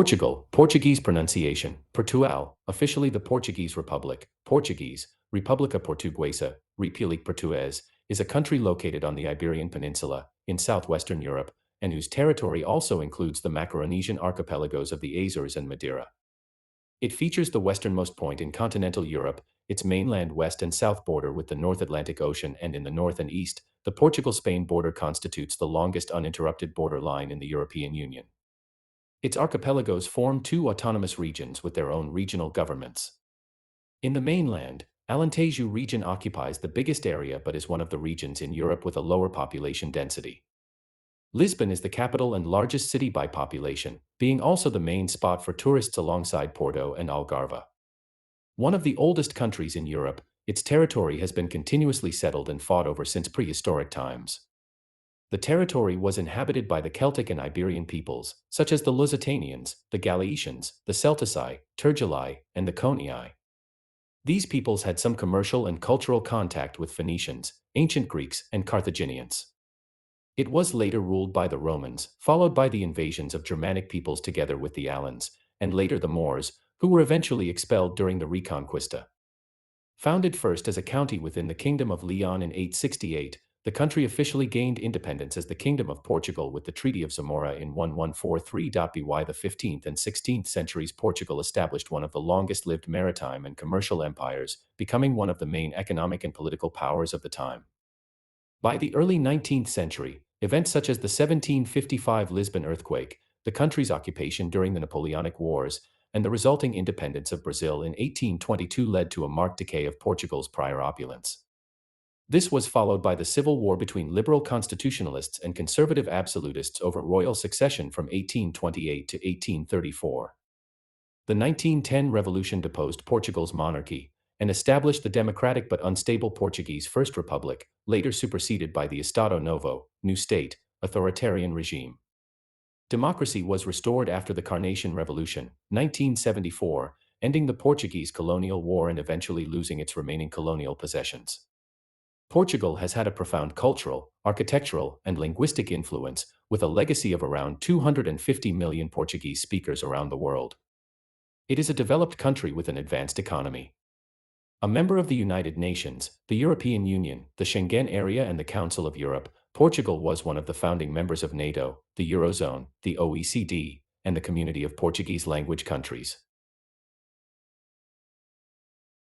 Portugal, Portuguese pronunciation, Portugal, officially the Portuguese Republic, Portuguese, República Portuguesa, República Portuguesa, is a country located on the Iberian Peninsula, in southwestern Europe, and whose territory also includes the Macaronesian archipelagos of the Azores and Madeira. It features the westernmost point in continental Europe, its mainland west and south border with the North Atlantic Ocean, and in the north and east, the Portugal-Spain border constitutes the longest uninterrupted border line in the European Union. Its archipelagos form two autonomous regions with their own regional governments. In the mainland, Alentejo region occupies the biggest area but is one of the regions in Europe with a lower population density. Lisbon is the capital and largest city by population, being also the main spot for tourists alongside Porto and Algarve. One of the oldest countries in Europe, its territory has been continuously settled and fought over since prehistoric times. The territory was inhabited by the Celtic and Iberian peoples, such as the Lusitanians, the Galicians, the Celtici, Turguli, and the Conii. These peoples had some commercial and cultural contact with Phoenicians, ancient Greeks, and Carthaginians. It was later ruled by the Romans, followed by the invasions of Germanic peoples together with the Alans, and later the Moors, who were eventually expelled during the Reconquista. Founded first as a county within the Kingdom of Leon in 868, the country officially gained independence as the Kingdom of Portugal with the Treaty of Zamora in 1143. By the 15th and 16th centuries, Portugal established one of the longest-lived maritime and commercial empires, becoming one of the main economic and political powers of the time. By the early 19th century, events such as the 1755 Lisbon earthquake, the country's occupation during the Napoleonic Wars, and the resulting independence of Brazil in 1822 led to a marked decay of Portugal's prior opulence. This was followed by the civil war between liberal constitutionalists and conservative absolutists over royal succession from 1828 to 1834. The 1910 revolution deposed Portugal's monarchy and established the democratic but unstable Portuguese First Republic, later superseded by the Estado Novo, new state, authoritarian regime. Democracy was restored after the Carnation Revolution, 1974, ending the Portuguese colonial war and eventually losing its remaining colonial possessions. Portugal has had a profound cultural, architectural, and linguistic influence, with a legacy of around 250 million Portuguese speakers around the world. It is a developed country with an advanced economy. A member of the United Nations, the European Union, the Schengen Area, and the Council of Europe, Portugal was one of the founding members of NATO, the Eurozone, the OECD, and the Community of Portuguese language countries.